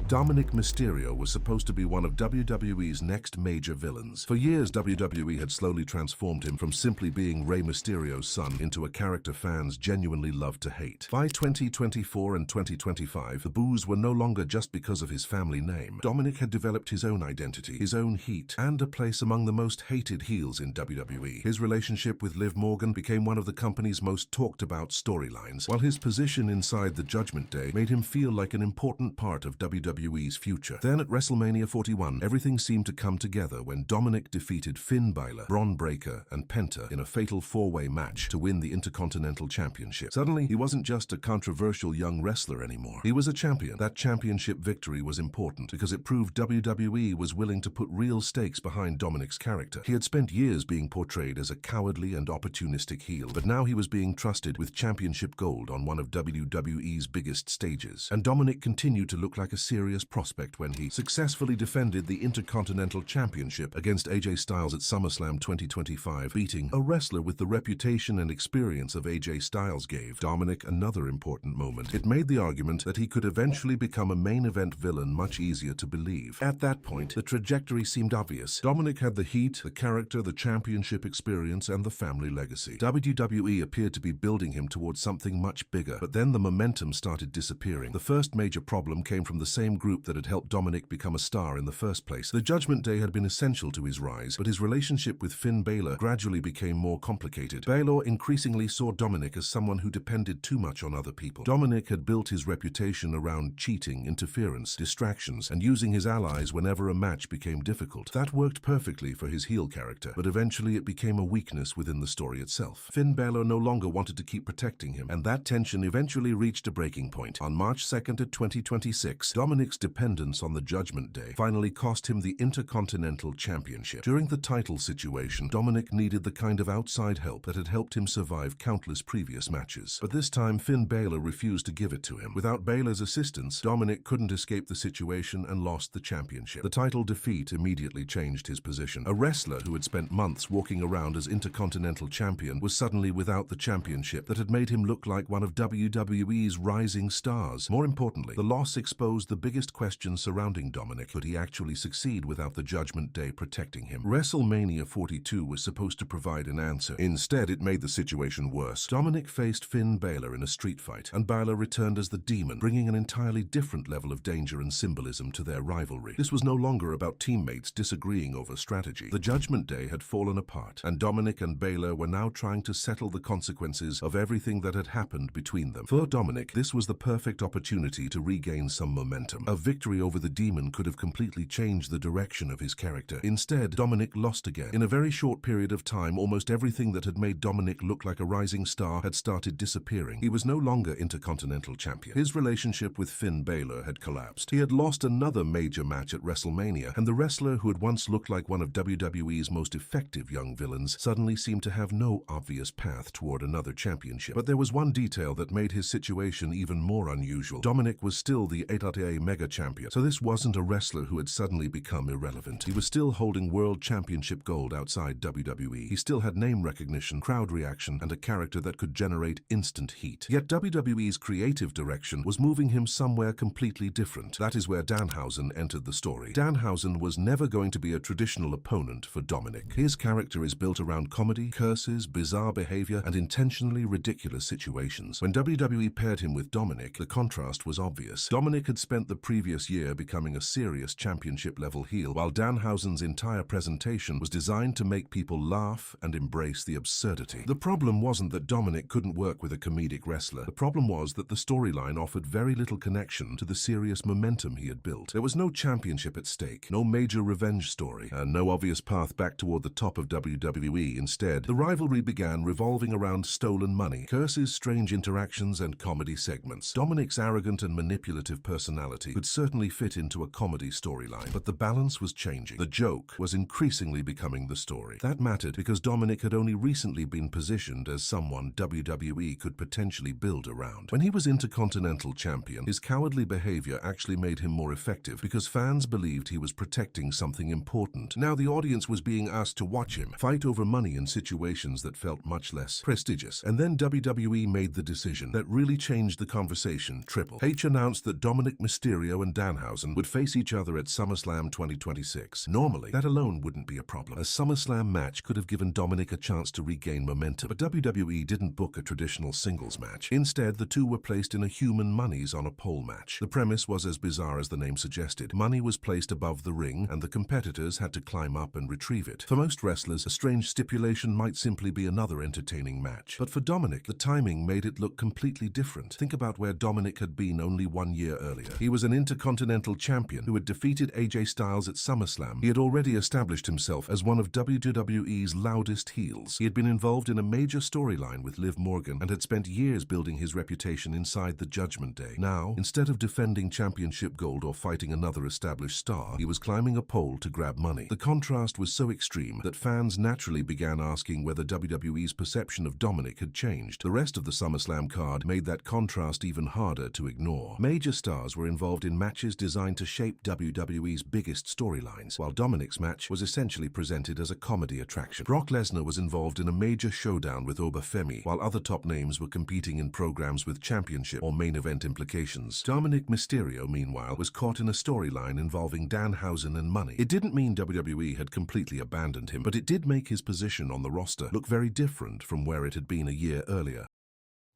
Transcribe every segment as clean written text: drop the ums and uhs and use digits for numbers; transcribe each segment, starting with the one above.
Dominik Mysterio was supposed to be one of WWE's next major villains. For years, WWE had slowly transformed him from simply being Rey Mysterio's son into a character fans genuinely loved to hate. By 2024 and 2025, the boos were no longer just because of his family name. Dominik had developed his own identity, his own heat, and a place among the most hated heels in WWE. His relationship with Liv Morgan became one of the company's most talked about storylines, while his position inside the Judgment Day made him feel like an important part of WWE's future. Then at WrestleMania 41, everything seemed to come together when Dominik defeated Finn Bálor, Bron Breakker, and Penta in a fatal four-way match to win the Intercontinental Championship. Suddenly, he wasn't just a controversial young wrestler anymore. He was a champion. That championship victory was important because it proved WWE was willing to put real stakes behind Dominik's character. He had spent years being portrayed as a cowardly and opportunistic heel, but now he was being trusted with championship gold on one of WWE's biggest stages. And Dominik continued to look like a serious prospect when he successfully defended the Intercontinental Championship against AJ Styles at SummerSlam 2025, beating a wrestler with the reputation and experience of AJ Styles gave Dominik another important moment. It made the argument that he could eventually become a main event villain much easier to believe. At that point, the trajectory seemed obvious. Dominik had the heat, the character, the championship experience, and the family legacy. WWE appeared to be building him towards something much bigger, but then the momentum started disappearing. The first major problem came from the same group that had helped Dominik become a star in the first place. The Judgment Day had been essential to his rise, but his relationship with Finn Bálor gradually became more complicated. Bálor increasingly saw Dominik as someone who depended too much on other people. Dominik had built his reputation around cheating, interference, distractions, and using his allies whenever a match became difficult. That worked perfectly for his heel character, but eventually it became a weakness within the story itself. Finn Bálor no longer wanted to keep protecting him, and that tension eventually reached a breaking point. On March 2nd of 2026, Dominik's dependence on the Judgment Day finally cost him the Intercontinental Championship. During the title situation, Dominik needed the kind of outside help that had helped him survive countless previous matches. But this time, Finn Bálor refused to give it to him. Without Bálor's assistance, Dominik couldn't escape the situation and lost the championship. The title defeat immediately changed his position. A wrestler who had spent months walking around as Intercontinental Champion was suddenly without the championship that had made him look like one of WWE's rising stars. More importantly, the loss exposed the biggest question surrounding Dominik. Could he actually succeed without the Judgment Day protecting him? WrestleMania 42 was supposed to provide an answer. Instead, it made the situation worse. Dominik faced Finn Bálor in a street fight, and Bálor returned as the Demon, bringing an entirely different level of danger and symbolism to their rivalry. This was no longer about teammates disagreeing over strategy. The Judgment Day had fallen apart, and Dominik and Bálor were now trying to settle the consequences of everything that had happened between them. For Dominik, this was the perfect opportunity to regain some momentum. A victory over the Demon could have completely changed the direction of his character. Instead, Dominik lost again. In a very short period of time, almost everything that had made Dominik look like a rising star had started disappearing. He was no longer Intercontinental Champion. His relationship with Finn Bálor had collapsed. He had lost another major match at WrestleMania, and the wrestler who had once looked like one of WWE's most effective young villains suddenly seemed to have no obvious path toward another championship. But there was one detail that made his situation even more unusual. Dominik was still the AAA Mega Champion, so this wasn't a wrestler who had suddenly become irrelevant. He was still holding World Championship gold outside WWE. He still had name recognition, crowd reaction, and a character that could generate instant heat. Yet WWE's creative direction was moving him somewhere completely different. That is where Danhausen entered the story. Danhausen was never going to be a traditional opponent for Dominik. His character is built around comedy, curses, bizarre behavior, and intentionally ridiculous situations. When WWE paired him with Dominik, the contrast was obvious. Dominik had spent the previous year becoming a serious championship-level heel, while Danhausen's entire presentation was designed to make people laugh and embrace the absurdity. The problem wasn't that Dominik couldn't work with a comedic wrestler. The problem was that the storyline offered very little connection to the serious momentum he had built. There was no championship at stake, no major revenge story, and no obvious path back toward the top of WWE. Instead, the rivalry began revolving around stolen money, curses, strange interactions, and comedy segments. Dominik's arrogant and manipulative personality could certainly fit into a comedy storyline, but the balance was changing. The joke was increasingly becoming the story. That mattered because Dominik had only recently been positioned as someone WWE could potentially build around. When he was Intercontinental Champion, his cowardly behavior actually made him more effective because fans believed he was protecting something important. Now the audience was being asked to watch him fight over money in situations that felt much less prestigious. And then WWE made the decision that really changed the conversation. Triple H announced that Dominik Mysterio Mysterio and Danhausen would face each other at SummerSlam 2026. Normally, that alone wouldn't be a problem. A SummerSlam match could have given Dominik a chance to regain momentum, but WWE didn't book a traditional singles match. Instead, the two were placed in a human Monies on a pole match. The premise was as bizarre as the name suggested. Money was placed above the ring, and the competitors had to climb up and retrieve it. For most wrestlers, a strange stipulation might simply be another entertaining match. But for Dominik, the timing made it look completely different. Think about where Dominik had been only 1 year earlier. He was an Intercontinental Champion who had defeated AJ Styles at SummerSlam. He had already established himself as one of WWE's loudest heels. He had been involved in a major storyline with Liv Morgan and had spent years building his reputation inside the Judgment Day. Now, instead of defending championship gold or fighting another established star, he was climbing a pole to grab money. The contrast was so extreme that fans naturally began asking whether WWE's perception of Dominik had changed. The rest of the SummerSlam card made that contrast even harder to ignore. Major stars were involved in matches designed to shape WWE's biggest storylines, while Dominik's match was essentially presented as a comedy attraction. Brock Lesnar was involved in a major showdown with Obafemi, while other top names were competing in programs with championship or main event implications. Dominik Mysterio, meanwhile, was caught in a storyline involving Danhausen and money. It didn't mean WWE had completely abandoned him, but it did make his position on the roster look very different from where it had been a year earlier.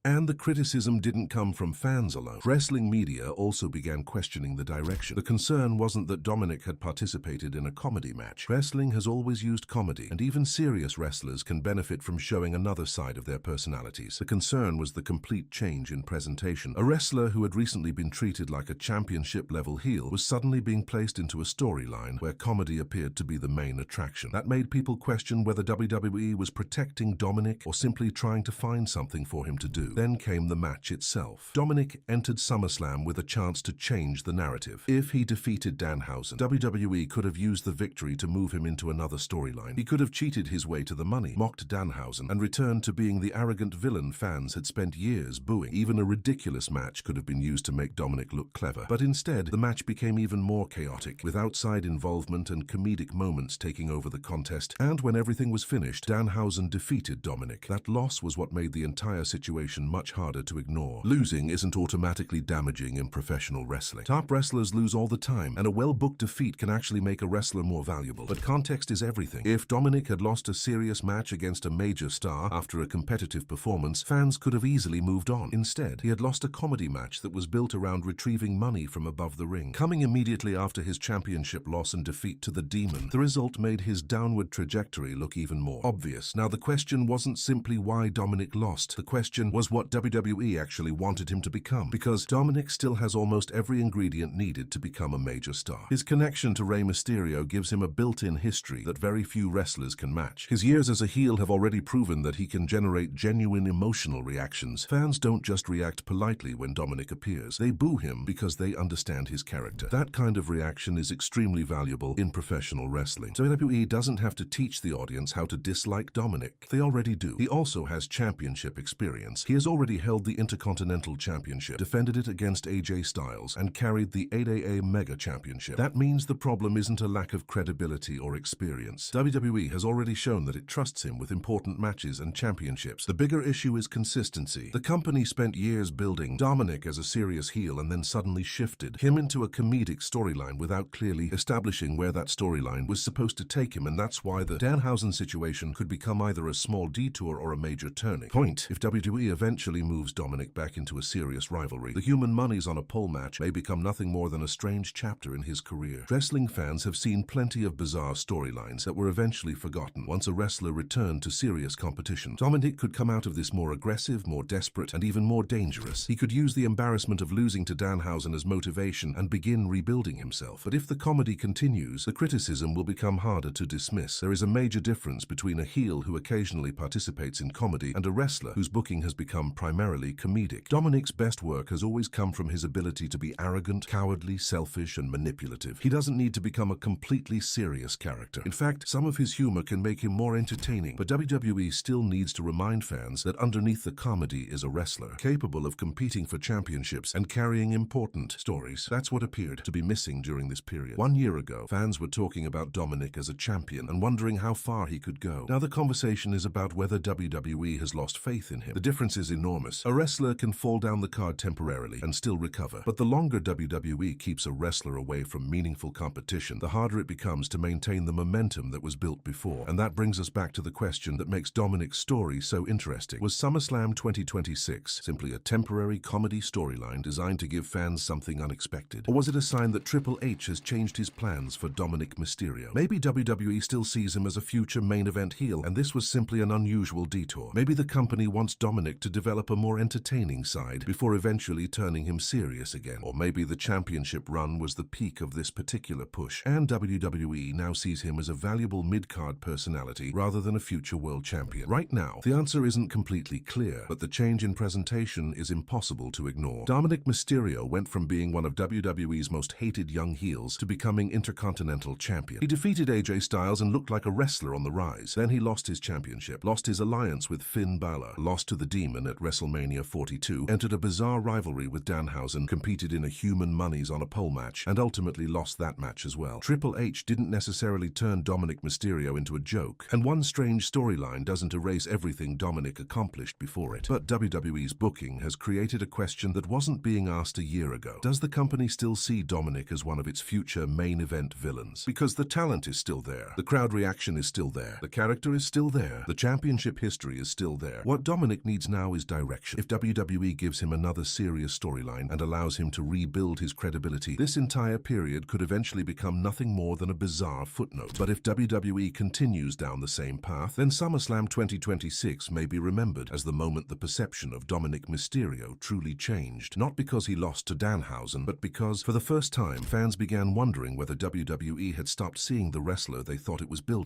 And the criticism didn't come from fans alone. Wrestling media also began questioning the direction. The concern wasn't that Dominik had participated in a comedy match. Wrestling has always used comedy, and even serious wrestlers can benefit from showing another side of their personalities. The concern was the complete change in presentation. A wrestler who had recently been treated like a championship-level heel was suddenly being placed into a storyline where comedy appeared to be the main attraction. That made people question whether WWE was protecting Dominik or simply trying to find something for him to do. Then came the match itself. Dominik entered SummerSlam with a chance to change the narrative. If he defeated Danhausen, WWE could have used the victory to move him into another storyline. He could have cheated his way to the money, mocked Danhausen, and returned to being the arrogant villain fans had spent years booing. Even a ridiculous match could have been used to make Dominik look clever. But instead, the match became even more chaotic, with outside involvement and comedic moments taking over the contest. And when everything was finished, Danhausen defeated Dominik. That loss was what made the entire situation much harder to ignore. Losing isn't automatically damaging in professional wrestling. Top wrestlers lose all the time, and a well-booked defeat can actually make a wrestler more valuable. But context is everything. If Dominik had lost a serious match against a major star after a competitive performance, fans could have easily moved on. Instead, he had lost a comedy match that was built around retrieving money from above the ring. Coming immediately after his championship loss and defeat to the Demon, the result made his downward trajectory look even more obvious. Now, the question wasn't simply why Dominik lost. The question was what WWE actually wanted him to become, because Dominik still has almost every ingredient needed to become a major star. His connection to Rey Mysterio gives him a built-in history that very few wrestlers can match. His years as a heel have already proven that he can generate genuine emotional reactions. Fans don't just react politely when Dominik appears. They boo him because they understand his character. That kind of reaction is extremely valuable in professional wrestling. So WWE doesn't have to teach the audience how to dislike Dominik. They already do. He also has championship experience. He has already held the Intercontinental Championship, defended it against AJ Styles, and carried the 8AA Mega Championship. That means the problem isn't a lack of credibility or experience. WWE has already shown that it trusts him with important matches and championships. The bigger issue is consistency. The company spent years building Dominik as a serious heel and then suddenly shifted him into a comedic storyline without clearly establishing where that storyline was supposed to take him, and that's why the Danhausen situation could become either a small detour or a major turning point. If WWE eventually moves Dominik back into a serious rivalry, the human Monies on a pole match may become nothing more than a strange chapter in his career. Wrestling fans have seen plenty of bizarre storylines that were eventually forgotten once a wrestler returned to serious competition. Dominik could come out of this more aggressive, more desperate, and even more dangerous. He could use the embarrassment of losing to Danhausen as motivation and begin rebuilding himself. But if the comedy continues, the criticism will become harder to dismiss. There is a major difference between a heel who occasionally participates in comedy and a wrestler whose booking has become primarily comedic. Dominik's best work has always come from his ability to be arrogant, cowardly, selfish, and manipulative. He doesn't need to become a completely serious character. In fact, some of his humor can make him more entertaining, but WWE still needs to remind fans that underneath the comedy is a wrestler, capable of competing for championships and carrying important stories. That's what appeared to be missing during this period. 1 year ago, fans were talking about Dominik as a champion and wondering how far he could go. Now the conversation is about whether WWE has lost faith in him. The difference is is enormous. A wrestler can fall down the card temporarily and still recover. But the longer WWE keeps a wrestler away from meaningful competition, the harder it becomes to maintain the momentum that was built before. And that brings us back to the question that makes Dominik's story so interesting. Was SummerSlam 2026 simply a temporary comedy storyline designed to give fans something unexpected? Or was it a sign that Triple H has changed his plans for Dominik Mysterio? Maybe WWE still sees him as a future main event heel, and this was simply an unusual detour. Maybe the company wants Dominik to develop a more entertaining side before eventually turning him serious again. Or maybe the championship run was the peak of this particular push, and WWE now sees him as a valuable mid-card personality rather than a future world champion. Right now, the answer isn't completely clear, but the change in presentation is impossible to ignore. Dominik Mysterio went from being one of WWE's most hated young heels to becoming Intercontinental Champion. He defeated AJ Styles and looked like a wrestler on the rise. Then he lost his championship, lost his alliance with Finn Bálor, lost to the Demon at WrestleMania 42, entered a bizarre rivalry with Danhausen, competed in a human Monies on a pole match, and ultimately lost that match as well. Triple H didn't necessarily turn Dominik Mysterio into a joke, and one strange storyline doesn't erase everything Dominik accomplished before it. But WWE's booking has created a question that wasn't being asked a year ago. Does the company still see Dominik as one of its future main event villains? Because the talent is still there, the crowd reaction is still there, the character is still there, the championship history is still there. What Dominik needs now is direction. If WWE gives him another serious storyline and allows him to rebuild his credibility, this entire period could eventually become nothing more than a bizarre footnote. But if WWE continues down the same path, then SummerSlam 2026 may be remembered as the moment the perception of Dominik Mysterio truly changed. Not because he lost to Danhausen, but because, for the first time, fans began wondering whether WWE had stopped seeing the wrestler they thought it was building.